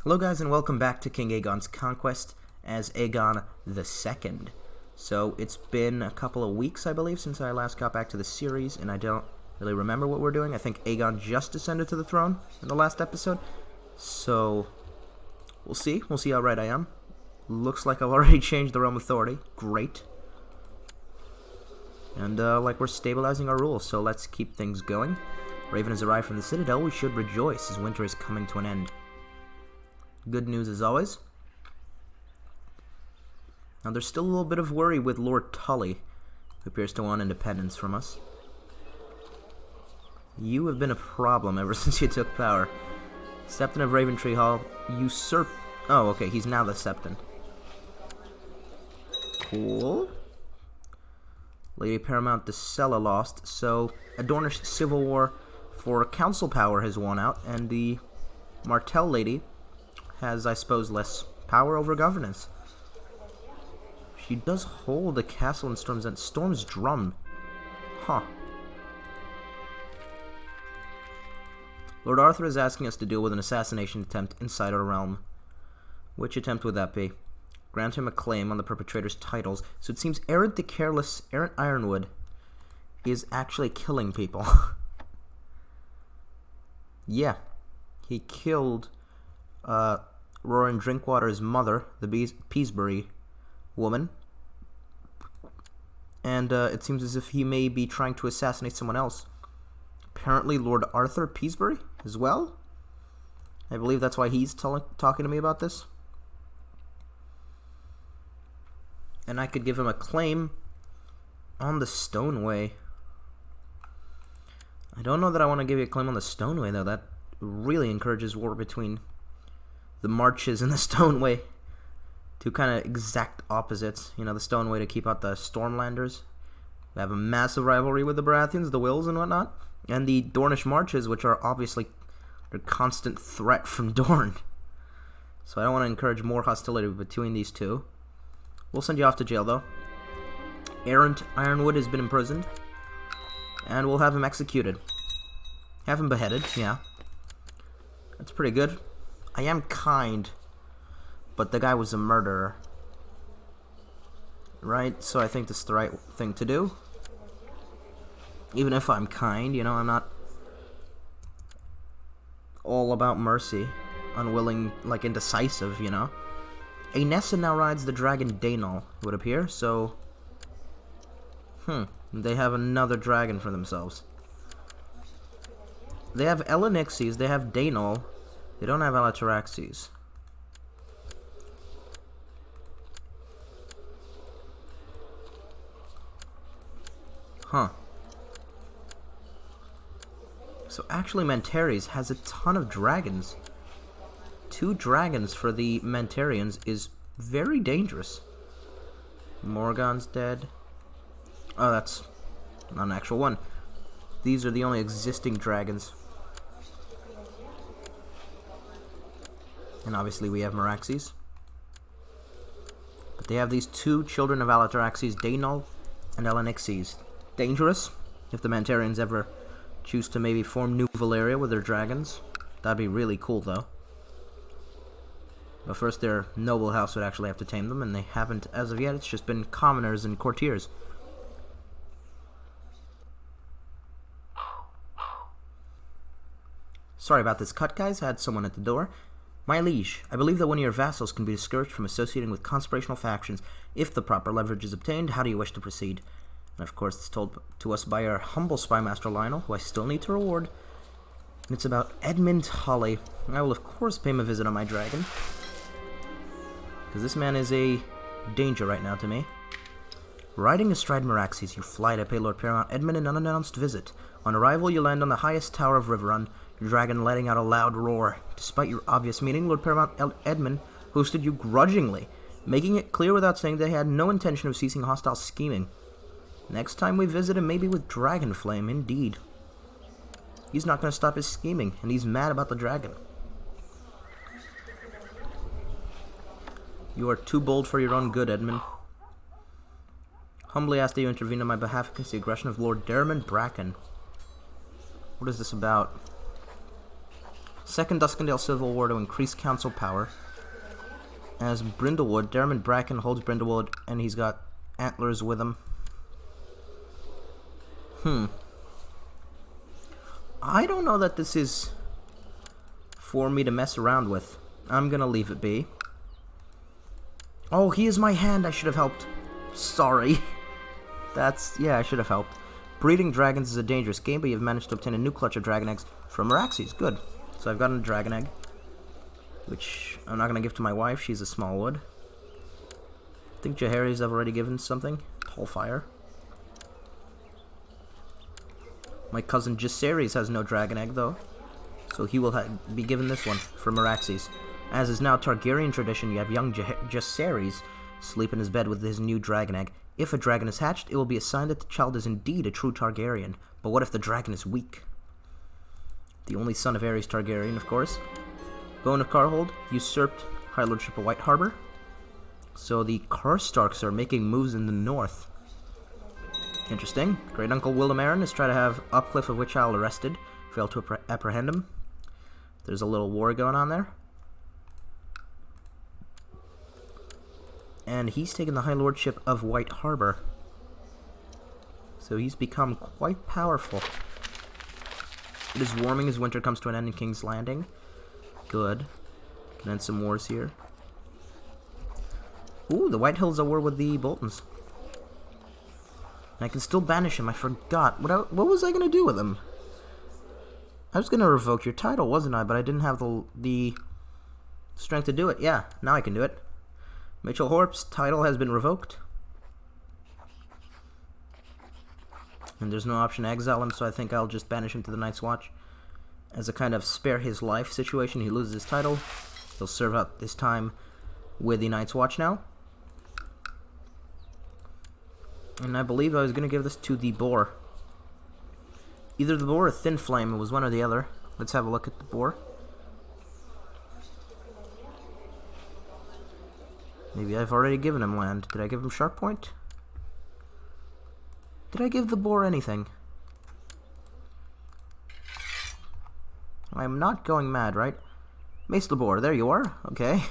Hello guys and welcome back to King Aegon's Conquest as Aegon II. So it's been a couple of weeks, I believe, since I last got back to the series, and I don't really remember what we're doing. I think Aegon just descended to the throne in the last episode. So we'll see how right I am. Looks like I've already changed the realm authority. Great. And like we're stabilizing our rules, so let's keep things going. Raven has arrived from the Citadel. We should rejoice as winter is coming to an end. Good news as always. Now there's still a little bit of worry with Lord Tully, who appears to want independence from us. You have been a problem ever since you took power. Septon of Raventree Hall, Oh, okay, he's now the Septon. Cool. Lady Paramount Dacella lost, so a Dornish civil war for council power has won out, and the Martell Lady has, I suppose, less power over governance. She does hold a castle in Storm's Drum. Huh. Lord Arthur is asking us to deal with an assassination attempt inside our realm. Which attempt would that be? Grant him a claim on the perpetrator's titles. So it seems Errant the Careless, Errant Ironwood, is actually killing people. Yeah. He killed Roran Drinkwater's mother, the Peasbury woman. And it seems as if he may be trying to assassinate someone else. Apparently Lord Arthur Peasbury as well? I believe that's why he's talking to me about this. And I could give him a claim on the Stoneway. I don't know that I want to give you a claim on the Stoneway, though. That really encourages war between the Marches and the Stoneway. Two kind of exact opposites. You know, the Stoneway to keep out the Stormlanders. We have a massive rivalry with the Baratheons, the Wills, and whatnot. And the Dornish Marches, which are obviously a constant threat from Dorne. So I don't want to encourage more hostility between these two. We'll send you off to jail, though. Errant Ironwood has been imprisoned. And we'll have him executed. Have him beheaded, yeah. That's pretty good. I am kind, but the guy was a murderer. Right? So I think this is the right thing to do. Even if I'm kind, you know, I'm not all about mercy. Unwilling, like indecisive, you know. Aenessa now rides the dragon Daenal, it would appear, so... They have another dragon for themselves. They have Elenixies, they have Daenal. They don't have Alataraxes. Huh. So actually Mantares has a ton of dragons. 2 dragons for the Mantarians is very dangerous. Morgon's dead. Oh, that's not an actual one. These are the only existing dragons. And obviously we have Meraxes. But they have these 2 children of Alataraxes, Daenal and Elenixies. Dangerous, if the Mantarians ever choose to maybe form New Valyria with their dragons. That'd be really cool, though. But first their noble house would actually have to tame them, and they haven't as of yet. It's just been commoners and courtiers. Sorry about this cut, guys. I had someone at the door. My liege, I believe that one of your vassals can be discouraged from associating with conspirational factions. If the proper leverage is obtained, how do you wish to proceed? And of course, it's told to us by our humble spymaster Lionel, who I still need to reward. And it's about Edmund Holly. I will of course pay him a visit on my dragon, because this man is a danger right now to me. Riding astride Meraxes, you fly to pay Lord Paramount Edmund an unannounced visit. On arrival, you land on the highest tower of Riverrun, your dragon letting out a loud roar. Despite your obvious meaning, Lord Paramount Edmund hosted you grudgingly, making it clear without saying they had no intention of ceasing hostile scheming. Next time we visit him, maybe with Dragonflame, indeed. He's not going to stop his scheming, and he's mad about the dragon. You are too bold for your own good, Edmund. Humbly ask that you intervene on my behalf against the aggression of Lord Dermot Bracken. What is this about? Second Duskendale Civil War to increase council power. As Brindlewood, Dermot Bracken holds Brindlewood, and he's got antlers with him. I don't know that this is for me to mess around with. I'm gonna leave it be. Oh, he is my hand. I should have helped. Sorry. Yeah, I should have helped. Breeding dragons is a dangerous game, but you've managed to obtain a new clutch of dragon eggs from Meraxes. Good. So I've gotten a dragon egg, which I'm not going to give to my wife. She's a Smallwood. I think Jaehaerys have already given something. Tall Fire. My cousin Jaehaerys has no dragon egg, though. So he will be given this one from Meraxes. As is now Targaryen tradition, you have young Jaehaerys sleep in his bed with his new dragon egg. If a dragon is hatched, it will be a sign that the child is indeed a true Targaryen. But what if the dragon is weak? The only son of Aerys Targaryen, of course. Bone of Carhold usurped High Lordship of White Harbor. So the Karstarks are making moves in the north. Interesting. Great Uncle Willem Arryn is trying to have Upcliff of Witch Isle arrested. Failed to apprehend him. There's a little war going on there. And he's taken the High Lordship of White Harbor. So he's become quite powerful. It is warming as winter comes to an end in King's Landing. Good. Can end some wars here. Ooh, the White Hills are war with the Boltons. And I can still banish him. I forgot. What was I going to do with him? I was going to revoke your title, wasn't I? But I didn't have the strength to do it. Yeah, now I can do it. Mitchell Horp's title has been revoked. And there's no option to exile him, so I think I'll just banish him to the Night's Watch. As a kind of spare his life situation, he loses his title. He'll serve out his time with the Night's Watch now. And I believe I was going to give this to the Boar. Either the Boar or Thin Flame. It was one or the other. Let's have a look at the Boar. Maybe I've already given him land. Did I give him Sharp Point? Did I give the Boar anything? I'm not going mad, right? Mace the Boar, there you are. Okay.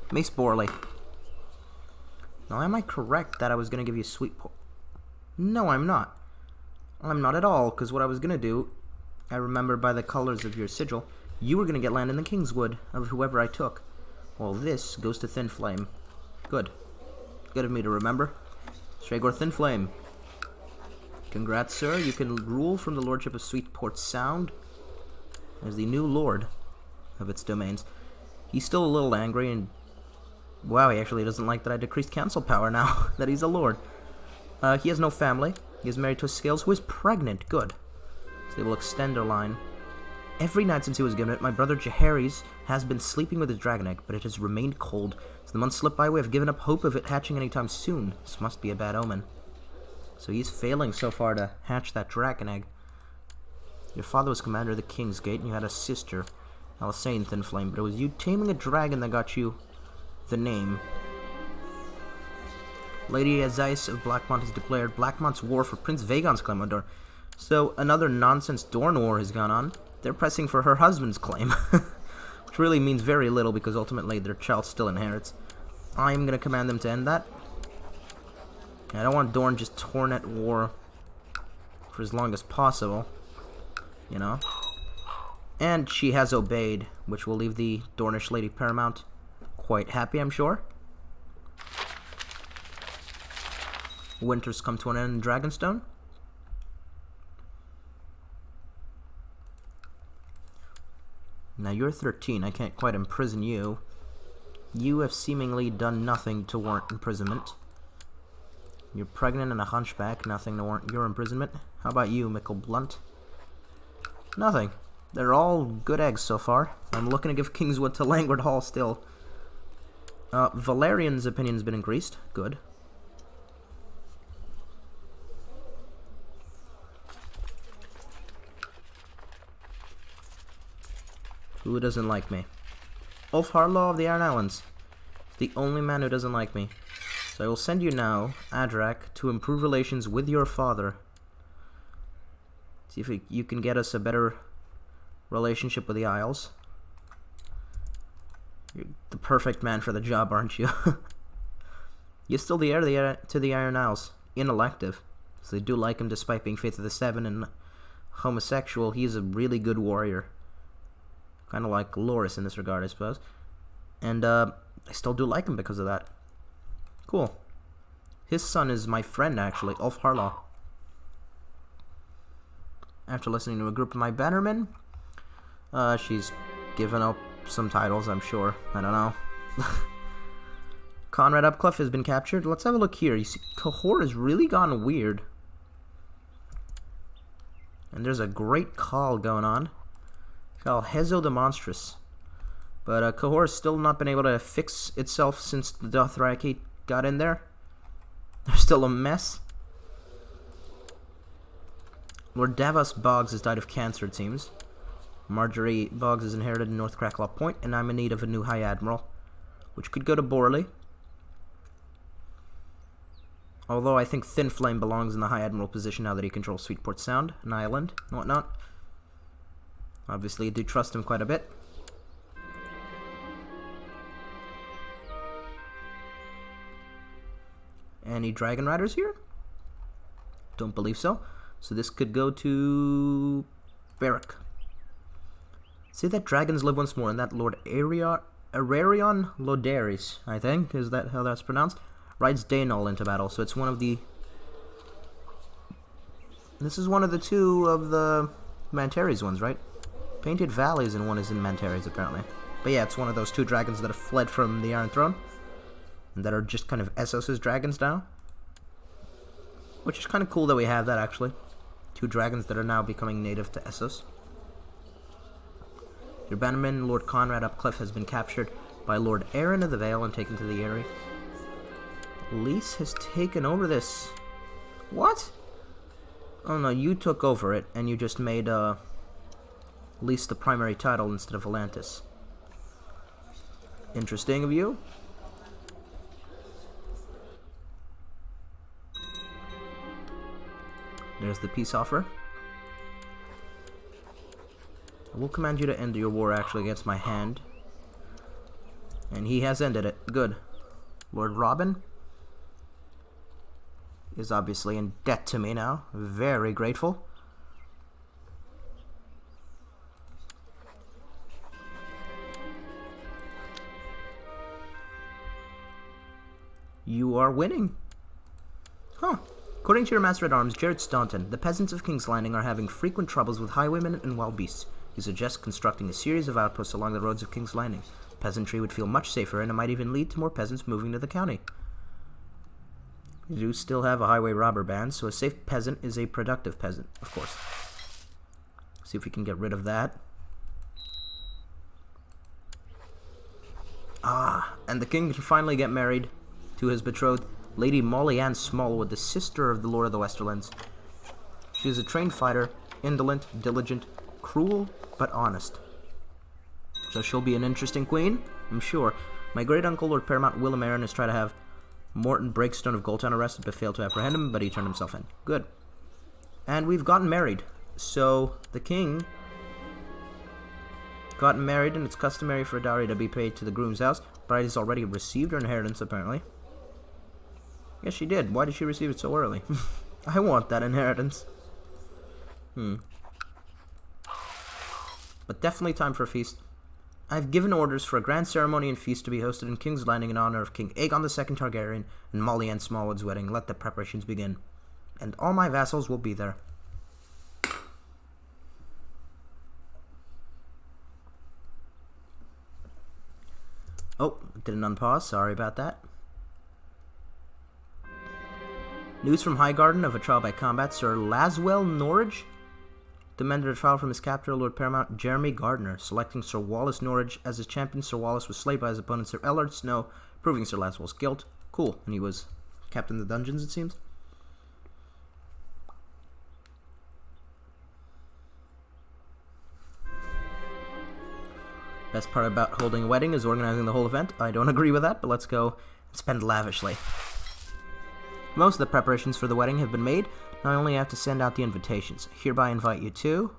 Mace Borley. Now, am I correct that I was going to give you Sweet Port? No, I'm not. I'm not at all, because what I was going to do, I remember by the colors of your sigil, you were going to get land in the Kingswood of whoever I took. Well, this goes to Thin Flame. Good. Good of me to remember. Stragor Thin Flame. Congrats, sir. You can rule from the Lordship of Sweetport Sound as the new lord of its domains. He's still a little angry, and wow, he actually doesn't like that I decreased council power now that he's a lord. He has no family. He is married to a Scales who is pregnant. Good. So they will extend their line. Every night since he was given it, my brother Jaehaerys has been sleeping with his dragon egg, but it has remained cold. As the months slip by, we have given up hope of it hatching anytime soon. This must be a bad omen. So he's failing so far to hatch that dragon egg. Your father was commander of the King's Gate, and you had a sister, Alysanne Thin Flame, but it was you taming a dragon that got you the name. Lady Azais of Blackmont has declared Blackmont's war for Prince Vaegon's claim on Dorne. So another nonsense Dorne war has gone on. They're pressing for her husband's claim, which really means very little because ultimately their child still inherits. I'm going to command them to end that. I don't want Dorne just torn at war for as long as possible, you know. And she has obeyed, which will leave the Dornish Lady Paramount quite happy, I'm sure. Winter's come to an end in Dragonstone. Now you're 13, I can't quite imprison you. You have seemingly done nothing to warrant imprisonment. You're pregnant and a hunchback, nothing to warrant your imprisonment. How about you, Mickle Blunt? Nothing. They're all good eggs so far. I'm looking to give Kingswood to Langford Hall still. Valerian's opinion's been increased. Good. Who doesn't like me? Ulf Harlaw of the Iron Islands. The only man who doesn't like me. So I will send you now, Adrak, to improve relations with your father. See if you can get us a better relationship with the Isles. You're the perfect man for the job, aren't you? You're still the heir to the Iron Isles. Inelective. So they do like him despite being Faith of the Seven and homosexual. He's a really good warrior. Kind of like Loris in this regard, I suppose. And I still do like him because of that. Cool. His son is my friend, actually, Ulf Harlaw. After listening to a group of my bannermen, she's given up some titles, I'm sure. I don't know. Conrad Upcliff has been captured. Let's have a look here. You see, Cahor has really gone weird. And there's a great call going on. Called Hezo the Monstrous. But Cahor has still not been able to fix itself since the Dothraki got in there. They're still a mess. Lord Davos Boggs has died of cancer, it seems. Marjorie Boggs has inherited North Cracklaw Point, and I'm in need of a new High Admiral, which could go to Borley. Although I think Thin Flame belongs in the High Admiral position now that he controls Sweetport Sound, an island, and whatnot. Obviously, I do trust him quite a bit. Any Dragon Riders here? Don't believe so. So this could go to Barrack. Say that dragons live once more, and that Lord Ararion Lodaris, I think, is that how that's pronounced, rides Daenol into battle. So it's one of the... This is one of the two of the Mantares ones, right? Painted Valleys and one is in Mantares, apparently. But yeah, it's one of those two dragons that have fled from the Iron Throne. And that are just kind of Essos' dragons now. Which is kind of cool that we have that, actually. Two dragons that are now becoming native to Essos. Your bannerman, Lord Conrad Upcliff, has been captured by Lord Aaron of the Vale and taken to the Eyrie. Lys has taken over this. What? Oh no, you took over it, and you just made, Lys the primary title instead of Volantis. Interesting of you. There's the peace offer. I will command you to end your war, actually, against my hand. And he has ended it. Good. Lord Robin is obviously in debt to me now. Very grateful. You are winning. Huh. According to your Master-at-Arms, Jared Staunton, the peasants of King's Landing are having frequent troubles with highwaymen and wild beasts. He suggests constructing a series of outposts along the roads of King's Landing. Peasantry would feel much safer, and it might even lead to more peasants moving to the county. We do still have a highway robber ban, so a safe peasant is a productive peasant, of course. See if we can get rid of that. Ah, and the king can finally get married to his betrothed, Lady Molly Ann Smallwood, the sister of the Lord of the Westerlands. She is a trained fighter, indolent, diligent, cruel, but honest. So she'll be an interesting queen, I'm sure. My great-uncle, Lord Paramount Willem Aaron, has tried to have Morton Breakstone of Goldtown arrested, but failed to apprehend him, but he turned himself in. Good. And we've gotten married. So the king got married, and it's customary for a dowry to be paid to the groom's house. Bride has already received her inheritance, apparently. Yes, she did. Why did she receive it so early? I want that inheritance. But definitely time for a feast. I've given orders for a grand ceremony and feast to be hosted in King's Landing in honor of King Aegon II Targaryen and Molly Ann Smallwood's wedding. Let the preparations begin. And all my vassals will be there. Oh, didn't unpause. Sorry about that. News from Highgarden of a trial by combat. Sir Laswell Norridge demanded a trial from his captor, Lord Paramount Jeremy Gardner. Selecting Sir Wallace Norridge as his champion, Sir Wallace was slayed by his opponent, Sir Ellard Snow, proving Sir Laswell's guilt. Cool. And he was captain of the dungeons, it seems. Best part about holding a wedding is organizing the whole event. I don't agree with that, but let's go and spend lavishly. Most of the preparations for the wedding have been made. Now I only have to send out the invitations. Hereby invite you to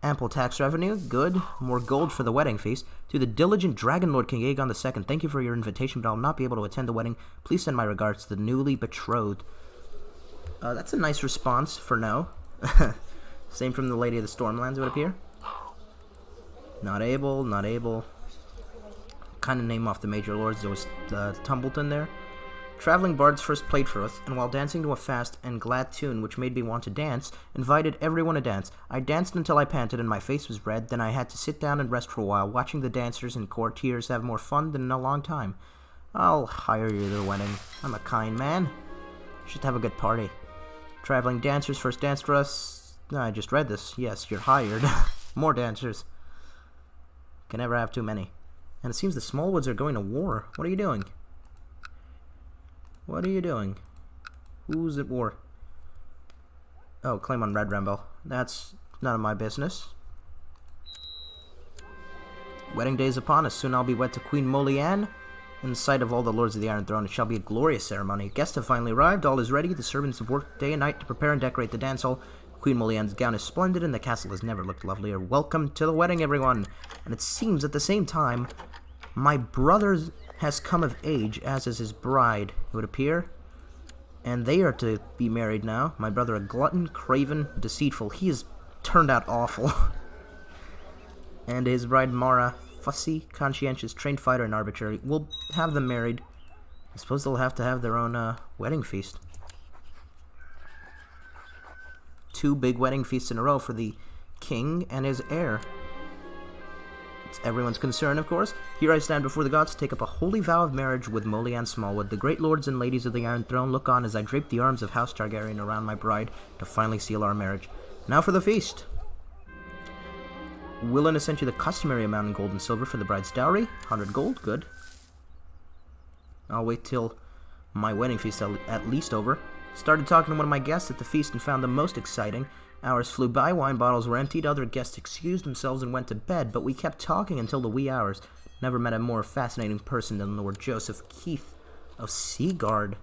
Ample tax revenue, good. More gold for the wedding feast. To the diligent Dragon Lord King Aegon II, thank you for your invitation, but I'll not be able to attend the wedding. Please send my regards to the newly betrothed. That's a nice response for no. Same from the Lady of the Stormlands, it would appear. Not able, not able. Kind of name off the major lords. There was Tumbleton there. Traveling bards first played for us, and while dancing to a fast and glad tune which made me want to dance, invited everyone to dance. I danced until I panted and my face was red, then I had to sit down and rest for a while, watching the dancers and courtiers have more fun than in a long time. I'll hire you to the wedding. I'm a kind man. Should have a good party. Traveling dancers first danced for us. I just read this. Yes, you're hired. More dancers. Can never have too many. And it seems the Smallwoods are going to war. What are you doing? What are you doing? Who's at war? Oh, claim on Red Rambo. That's none of my business. Wedding day is upon us. Soon I'll be wed to Queen Molianne. In the sight of all the lords of the Iron Throne, it shall be a glorious ceremony. Guests have finally arrived. All is ready. The servants have worked day and night to prepare and decorate the dance hall. Queen Molianne's gown is splendid, and the castle has never looked lovelier. Welcome to the wedding, everyone. And it seems at the same time, my brother has come of age, as is his bride, it would appear. And they are to be married now. My brother, a glutton, craven, deceitful. He has turned out awful. And his bride, Mara, fussy, conscientious, trained fighter, and arbitrary. We'll have them married. I suppose they'll have to have their own wedding feast. 2 big wedding feasts in a row for the king and his heir. It's everyone's concern, of course. Here I stand before the gods to take up a holy vow of marriage with Molianne Smallwood. The great lords and ladies of the Iron Throne look on as I drape the arms of House Targaryen around my bride to finally seal our marriage. Now for the feast. Willina sent you the customary amount in gold and silver for the bride's dowry. 100 gold, good. I'll wait till my wedding feast at least over. Started talking to one of my guests at the feast and found them most exciting. Hours flew by, wine bottles were emptied, other guests excused themselves and went to bed, but we kept talking until the wee hours. Never met a more fascinating person than Lord Joseph Keith of Seaguard.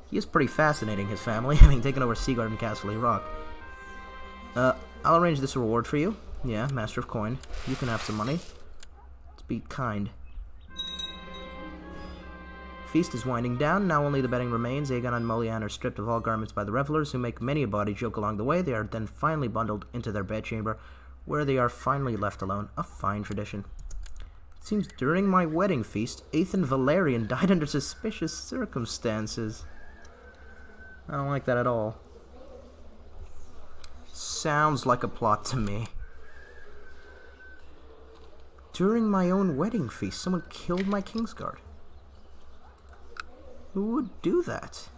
He is pretty fascinating, his family, having taken over Seaguard and Castle Rock. I'll arrange this reward for you. Yeah, Master of Coin. You can have some money. Let's be kind. Feast is winding down. Now only the bedding remains. Aegon and Molianne are stripped of all garments by the revelers, who make many a bawdy joke along the way. They are then finally bundled into their bedchamber, where they are finally left alone. A fine tradition. It seems during my wedding feast, Aethan Valerian died under suspicious circumstances. I don't like that at all. Sounds like a plot to me. During my own wedding feast, someone killed my Kingsguard. Who would do that?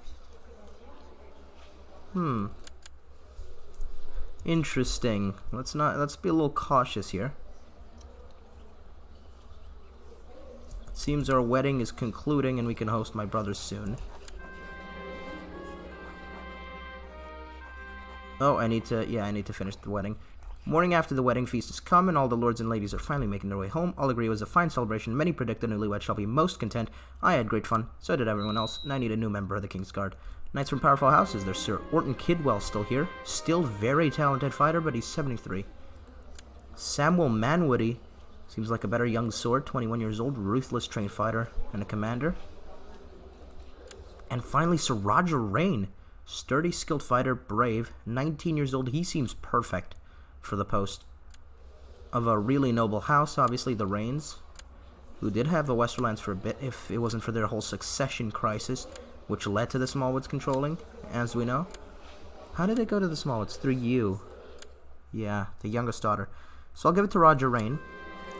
Interesting. Let's be a little cautious here. It seems our wedding is concluding and we can host my brother soon. Oh, I need to finish the wedding. Morning after the wedding feast has come, and all the lords and ladies are finally making their way home. All agree it was a fine celebration. Many predict the newlywed shall be most content. I had great fun, so did everyone else, and I need a new member of the Kingsguard. Knights from powerful houses. There's Sir Orton Kidwell still here. Still very talented fighter, but he's 73. Samuel Manwoody seems like a better young sword, 21 years old, ruthless trained fighter, and a commander. And finally, Sir Roger Rain. Sturdy, skilled fighter, brave, 19 years old. He seems perfect for the post of a really noble house, obviously the Rains, who did have the Westerlands for a bit if it wasn't for their whole succession crisis, which led to the Smallwoods controlling, as we know. How did it go to the Smallwoods? Through you. Yeah, the youngest daughter. So I'll give it to Roger Rain.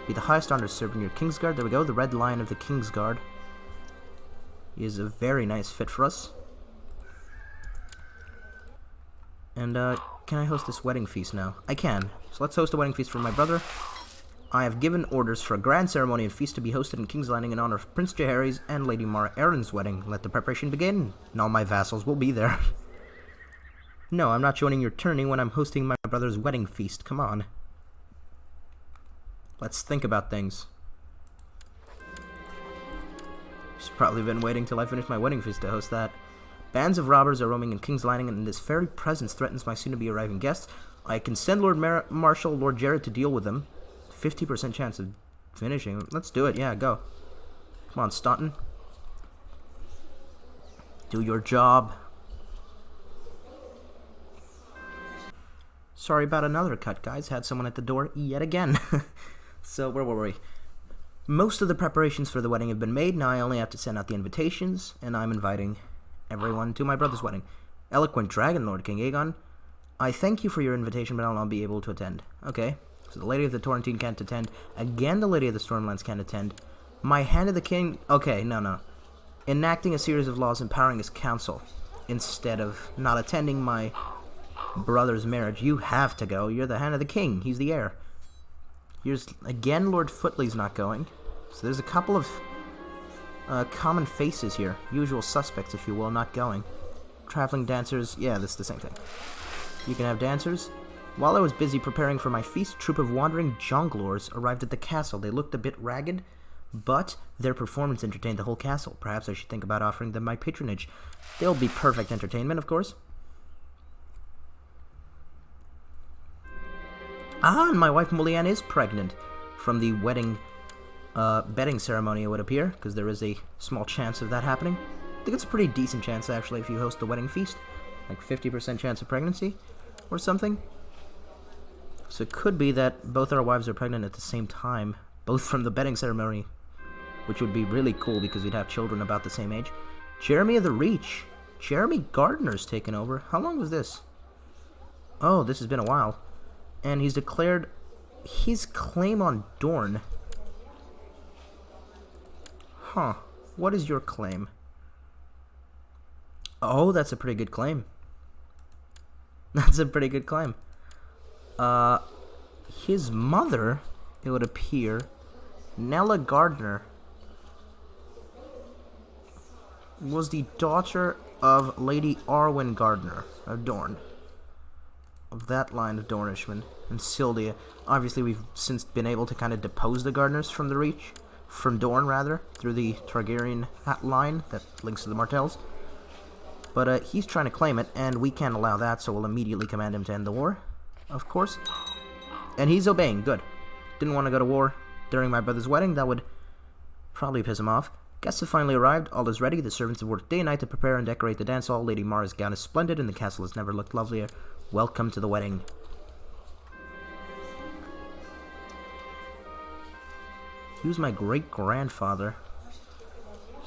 Be the highest honor serving your Kingsguard. There we go, the Red Lion of the Kingsguard. He is a very nice fit for us. And, can I host this wedding feast now? I can. So let's host a wedding feast for my brother. I have given orders for a grand ceremony and feast to be hosted in King's Landing in honor of Prince Jaehaerys and Lady Mara Erin's wedding. Let the preparation begin, and all my vassals will be there. No, I'm not joining your tourney when I'm hosting my brother's wedding feast. Come on. Let's think about things. She's probably been waiting till I finish my wedding feast to host that. Bands of robbers are roaming in King's Landing, and this very presence threatens my soon-to-be-arriving guests. I can send Marshal Lord Jared to deal with them. 50% chance of finishing. Let's do it. Yeah, go. Come on, Staunton. Do your job. Sorry about another cut, guys. Had someone at the door yet again. So, where were we? Most of the preparations for the wedding have been made. Now I only have to send out the invitations, and I'm inviting everyone to my brother's wedding. Eloquent Dragon Lord King Aegon, I thank you for your invitation, but I'll not be able to attend. Okay, so the Lady of the Torrentine can't attend. Again, the Lady of the Stormlands can't attend. My Hand of the King... Okay, no. Enacting a series of laws empowering his council instead of not attending my brother's marriage. You have to go. You're the Hand of the King. He's the heir. Here's, again, Lord Footley's not going. So there's a couple of common faces here. Usual suspects, if you will, not going. Traveling dancers, yeah, this is the same thing. You can have dancers. While I was busy preparing for my feast, a troop of wandering jongleurs arrived at the castle. They looked a bit ragged, but their performance entertained the whole castle. Perhaps I should think about offering them my patronage. They'll be perfect entertainment, of course. Ah, and my wife Mulian is pregnant from the wedding bedding ceremony, it would appear, because there is a small chance of that happening. I think it's a pretty decent chance, actually, if you host a wedding feast. Like 50% chance of pregnancy or something. So it could be that both our wives are pregnant at the same time, both from the bedding ceremony, which would be really cool because we'd have children about the same age. Jeremy of the Reach. Jeremy Gardner's taken over. How long was this? Oh, this has been a while. And he's declared his claim on Dorne. Huh. What is your claim? Oh, that's a pretty good claim. That's a pretty good claim. His mother, it would appear, Nella Gardner, was the daughter of Lady Arwen Gardner of Dorne. Of that line of Dornishmen. And Sildia. Obviously, we've since been able to kind of depose the Gardners from the Reach. From Dorne, rather. Through the Targaryen line that links to the Martells. But he's trying to claim it, and we can't allow that, so we'll immediately command him to end the war. Of course. And he's obeying. Good. Didn't want to go to war during my brother's wedding. That would probably piss him off. Guests have finally arrived. All is ready. The servants have worked day and night to prepare and decorate the dance hall. Lady Mara's gown is splendid, and the castle has never looked lovelier. Welcome to the wedding. He was my great-grandfather.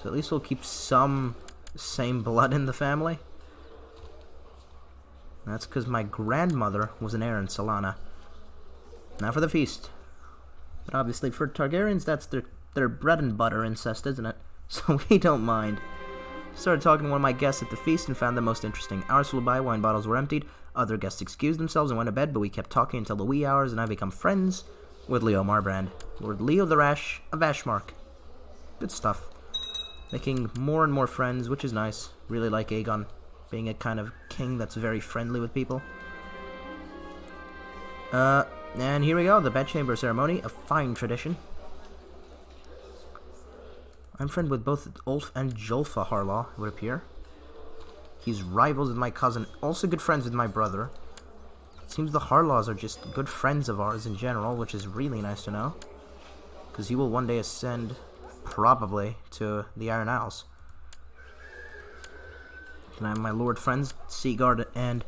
So at least we'll keep some same blood in the family. That's because my grandmother was an heir in Solana. Now for the feast. But obviously for Targaryens, that's their bread and butter incest, isn't it? So we don't mind. Started talking to one of my guests at the feast and found them most interesting. Hours flew by, wine bottles were emptied. Other guests excused themselves and went to bed, but we kept talking until the wee hours, and I've become friends with Leo Marbrand. Lord Leo the Rash of Ashmark. Good stuff. Making more and more friends, which is nice. Really like Aegon, being a kind of king that's very friendly with people. And here we go, the bedchamber ceremony, a fine tradition. I'm friend with both Ulf and Jolfa Harlaw, it would appear. He's rivals with my cousin, also good friends with my brother. It seems the Harlaws are just good friends of ours in general, which is really nice to know. Because he will one day ascend, probably, to the Iron Isles. And I have my lord friends, Seagard and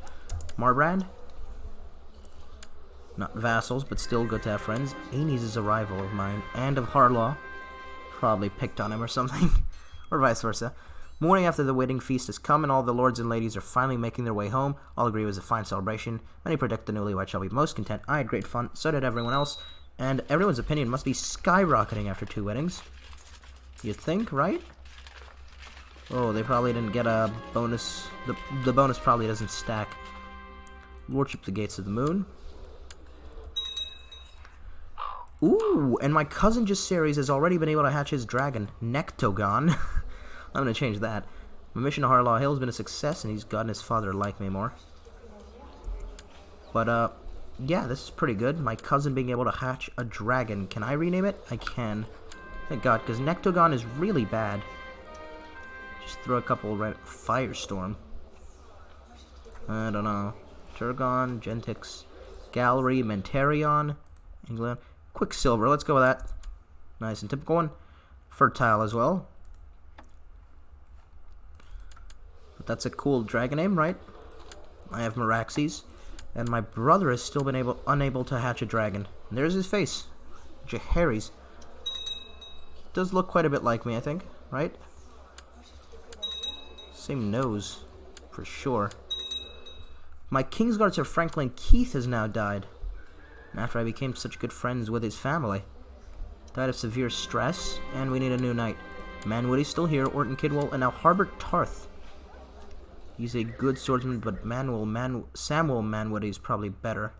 Marbrand. Not vassals, but still good to have friends. Aenys is a rival of mine, and of Harlaw. Probably picked on him or something. Or vice versa. Morning after the wedding feast has come, and all the lords and ladies are finally making their way home. All agree it was a fine celebration. Many predict the newlywed shall be most content. I had great fun, so did everyone else. And everyone's opinion must be skyrocketing after 2 weddings. You'd think, right? Oh, they probably didn't get a bonus. The bonus probably doesn't stack. Lordship the Gates of the Moon. Ooh, and my cousin Jacaerys has already been able to hatch his dragon, Nectogon. I'm going to change that. My mission to Harlaw Hill has been a success, and he's gotten his father to like me more. But, yeah, this is pretty good. My cousin being able to hatch a dragon. Can I rename it? I can. Thank God, because Nectogon is really bad. Just throw a couple right... Firestorm. I don't know. Turgon, Gentix. Gallery, Mentarion, England. Quicksilver, let's go with that. Nice and typical one. Fertile as well. But that's a cool dragon name, right? I have Meraxes. And my brother has still been unable to hatch a dragon. And there's his face. Jaehaerys. Does look quite a bit like me, I think, right? Same nose, for sure. My Kingsguard Sir Franklin Keith has now died. After I became such good friends with his family. Died of severe stress, and we need a new knight. Manwoody's still here, Orton Kidwell, and now Harbert Tarth. He's a good swordsman, but Samuel Manwoody is probably better.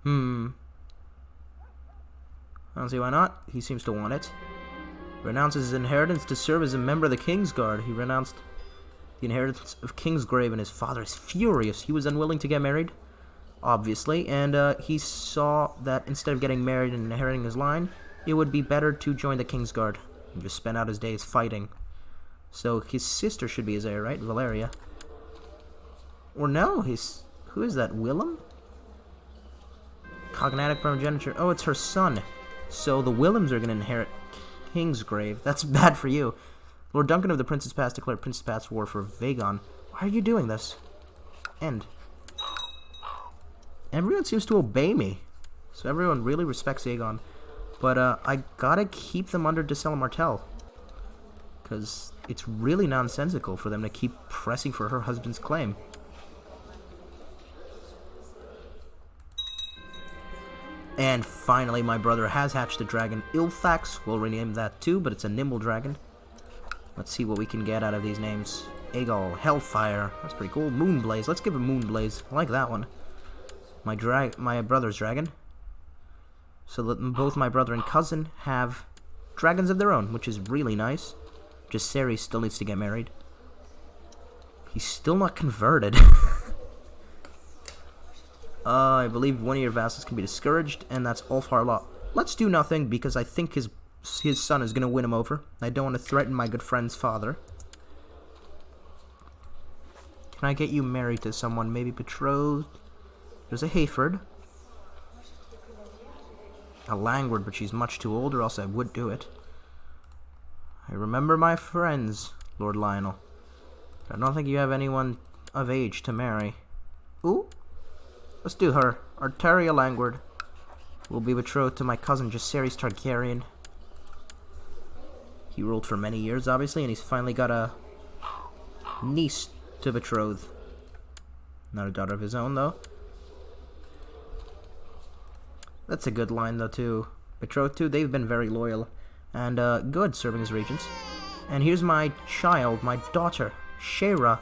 I don't see why not. He seems to want it. Renounces his inheritance to serve as a member of the Kingsguard. He renounced the inheritance of Kingsgrave, and his father is furious. He was unwilling to get married, obviously, and he saw that instead of getting married and inheriting his line, it would be better to join the Kingsguard and just spend out his days fighting. So his sister should be his heir, right? Valeria. Or no, who is that? Willem? Cognatic primogeniture. Oh, it's her son. So the Willems are going to inherit Kingsgrave. That's bad for you. Lord Duncan of the Prince's Pass declared Prince's Pass war for Aegon. Why are you doing this? End. Everyone seems to obey me. So everyone really respects Aegon. But I gotta keep them under Decella Martel. Because it's really nonsensical for them to keep pressing for her husband's claim. And finally, my brother has hatched a dragon. Ilthax, we'll rename that too, but it's a nimble dragon. Let's see what we can get out of these names. Aegon, Hellfire, that's pretty cool. Moonblaze, let's give him Moonblaze. I like that one. My brother's dragon. So that both my brother and cousin have dragons of their own, which is really nice. Jaehaerys still needs to get married. He's still not converted. I believe one of your vassals can be discouraged, and that's Ulfhar Law. Let's do nothing, because I think his son is going to win him over. I don't want to threaten my good friend's father. Can I get you married to someone? Maybe betrothed? There's a Hayford. A Langward, but she's much too old, or else I would do it. I remember my friends, Lord Lionel. I don't think you have anyone of age to marry. Ooh. Let's do her. Arteria Langward will be betrothed to my cousin Jaehaerys Targaryen. He ruled for many years, obviously, and he's finally got a niece to betroth. Not a daughter of his own, though. That's a good line, though, too. Betrothed to, they've been very loyal and good serving as regents. And here's my child, my daughter, Shaera.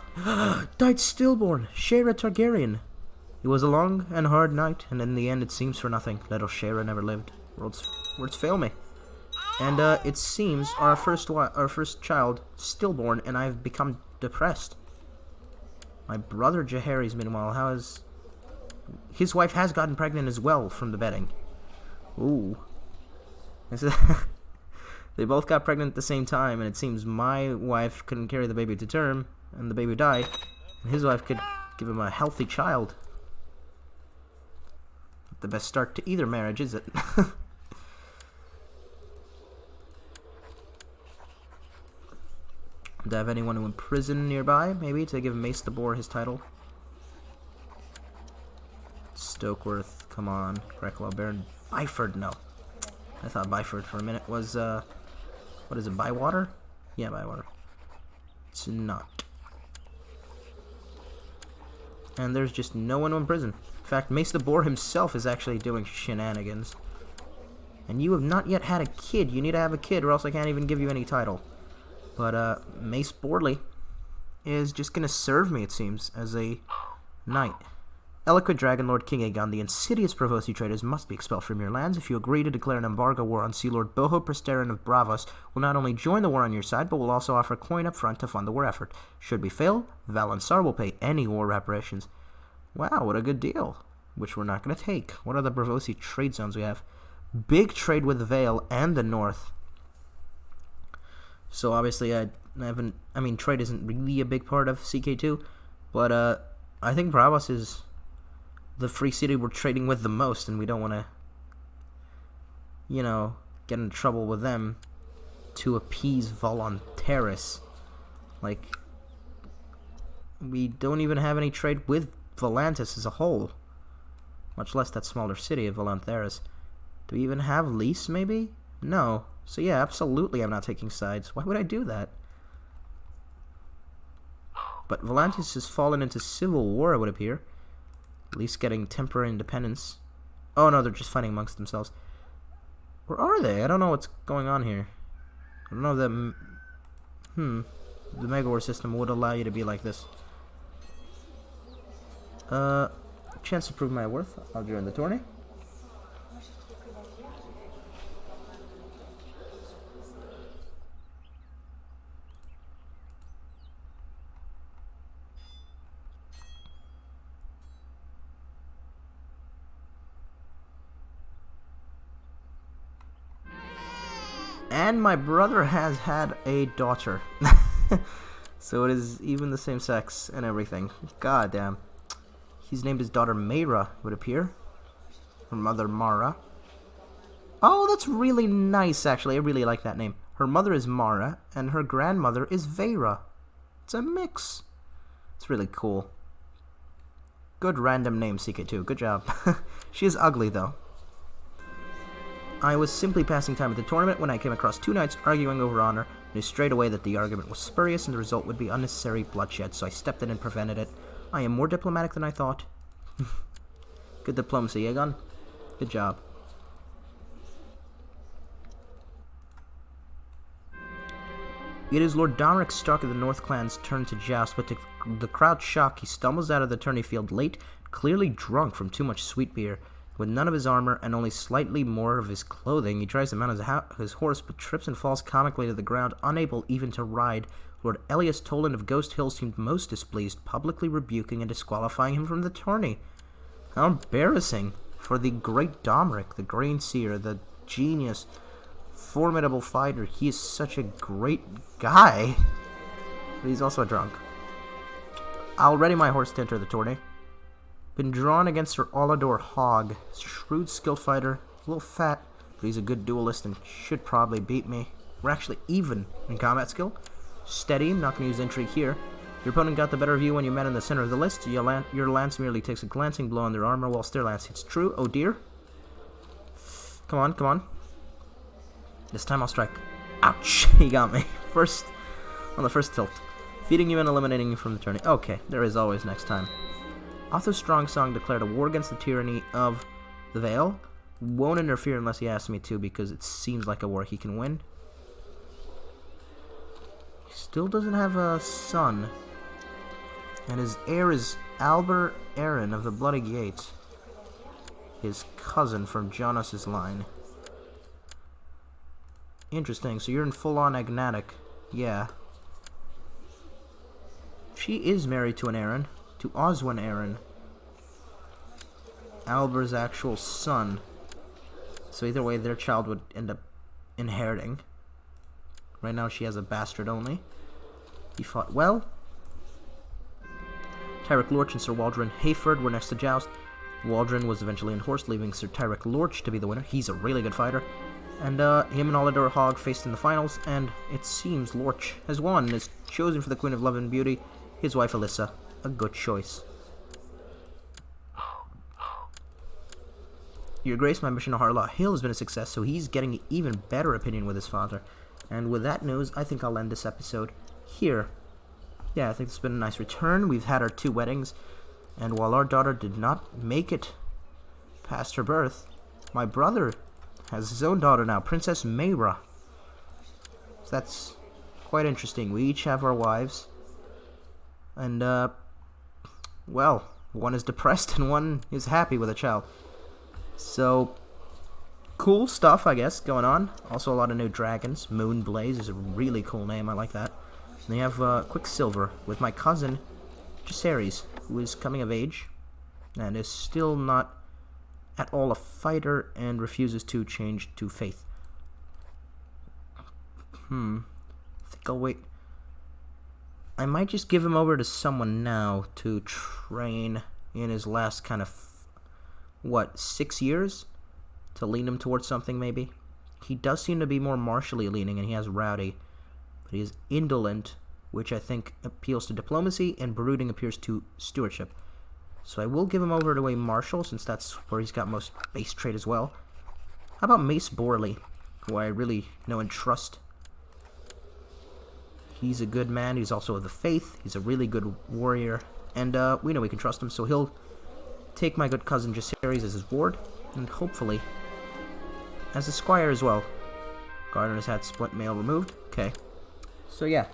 Died stillborn. Shaera Targaryen. It was a long and hard night, and in the end it seems for nothing. Little Shaera never lived. Words fail me. And it seems our first child stillborn, and I've become depressed. My brother Jaehaerys, meanwhile, his wife has gotten pregnant as well from the betting. Ooh. They both got pregnant at the same time, and it seems my wife couldn't carry the baby to term, and the baby died, and his wife could give him a healthy child. Not the best start to either marriage, is it? Do I have anyone in prison nearby, maybe, to give Mace the Boar his title? Stokeworth, come on. Grecklaw, Baron. Byford, no. I thought Byford for a minute was, what is it, Bywater? Yeah, Bywater. It's not. And there's just no one in prison. In fact, Mace the Boar himself is actually doing shenanigans. And you have not yet had a kid. You need to have a kid, or else I can't even give you any title. But, Mace Borley is just gonna serve me, it seems, as a knight. Eloquent Dragon Lord King Aegon, the insidious Provosti traders must be expelled from your lands. If you agree to declare an embargo war on Sea Lord Boho Presterin of Bravos, will not only join the war on your side, but will also offer coin up front to fund the war effort. Should we fail, Valansar will pay any war reparations. Wow, what a good deal. Which we're not going to take. What are the Provosti trade zones we have? Big trade with the Vale and the North. So obviously trade isn't really a big part of CK2, but I think Brabus is the free city we're trading with the most, and we don't want to, you know, get in trouble with them to appease Voluntaris. Like, we don't even have any trade with Volantis as a whole, much less that smaller city of Voluntaris. Do we even have lease, maybe? No. So yeah, absolutely I'm not taking sides. Why would I do that? But Volantis has fallen into civil war, it would appear. At least getting temporary independence. Oh no, they're just fighting amongst themselves. Or are they? I don't know what's going on here. I don't know if the Mega War system would allow you to be like this. Chance to prove my worth. I'll join the tourney. And my brother has had a daughter. So it is even the same sex and everything. God damn. He's named his daughter Mayra, would appear. Her mother Mara. Oh, that's really nice, actually. I really like that name. Her mother is Mara, and her grandmother is Vera. It's a mix. It's really cool. Good random name, CK2. Good job. She is ugly, though. I was simply passing time at the tournament when I came across two knights arguing over honor, knew straight away that the argument was spurious and the result would be unnecessary bloodshed, so I stepped in and prevented it. I am more diplomatic than I thought. Good diplomacy, Aegon. Good job. It is Lord Domeric Stark of the North Clan's turn to joust, but to the crowd's shock, he stumbles out of the tourney field late, clearly drunk from too much sweet beer. With none of his armor and only slightly more of his clothing, he tries to mount his horse, but trips and falls comically to the ground, unable even to ride. Lord Elias Toland of Ghost Hill seemed most displeased, publicly rebuking and disqualifying him from the tourney. How embarrassing for the great Domeric, the Green Seer, the genius, formidable fighter. He is such a great guy, but he's also drunk. I'll ready my horse to enter the tourney. Been drawn against Sir Olador Hogg. Shrewd, skilled fighter, a little fat, but he's a good duelist and should probably beat me. We're actually even in combat skill. Steady, I'm not going to use intrigue here. Your opponent got the better of you when you met in the center of the list. Your lance merely takes a glancing blow on their armor whilst their lance hits true. Oh dear. Come on, come on. This time I'll strike. Ouch! He got me. On the first tilt. Feeding you and eliminating you from the tourney. Okay, there is always next time. Arthur Strongsong declared a war against the tyranny of the Vale. Won't interfere unless he asks me to, because it seems like a war he can win. He still doesn't have a son. And his heir is Albert Aaron of the Bloody Gate. His cousin from Jonas' line. Interesting, so you're in full-on agnatic. Yeah. She is married to an Aaron. To Oswin Aaron, Albert's actual son. So either way, their child would end up inheriting. Right now, she has a bastard only. He fought well. Tyrek Lorch and Sir Waldron Hayford were next to joust. Waldron was eventually unhorsed, leaving Sir Tyrek Lorch to be the winner. He's a really good fighter. And him and Olador Hogg faced in the finals, and it seems Lorch has won and is chosen for the Queen of Love and Beauty, his wife Alyssa. A good choice. Your Grace, my mission to Harlaw Hill has been a success, so he's getting an even better opinion with his father. And with that news, I think I'll end this episode here. Yeah, I think it's been a nice return. We've had our 2 weddings, and while our daughter did not make it past her birth, my brother has his own daughter now, Princess Mayra. So that's quite interesting. We each have our wives, and well, one is depressed and one is happy with a child. So, cool stuff, I guess, going on. Also a lot of new dragons. Moonblaze is a really cool name, I like that. And they have Quicksilver with my cousin, Jaceres, who is coming of age and is still not at all a fighter and refuses to change to faith. I think I'll wait I might just give him over to someone now to train in his last kind of, 6 years? To lean him towards something, maybe? He does seem to be more martially leaning, and he has rowdy. But he is indolent, which I think appeals to diplomacy, and brooding appears to stewardship. So I will give him over to a marshal, since that's where he's got most base trait as well. How about Mace Borley, who I really know and trust? He's a good man. He's also of the faith. He's a really good warrior. And we know we can trust him, so he'll take my good cousin Jacaerys as his ward, and hopefully as a squire as well. Garden has had splint mail removed. Okay. So yeah.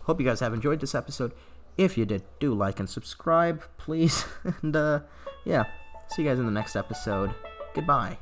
Hope you guys have enjoyed this episode. If you did, do like and subscribe, please. And yeah. See you guys in the next episode. Goodbye.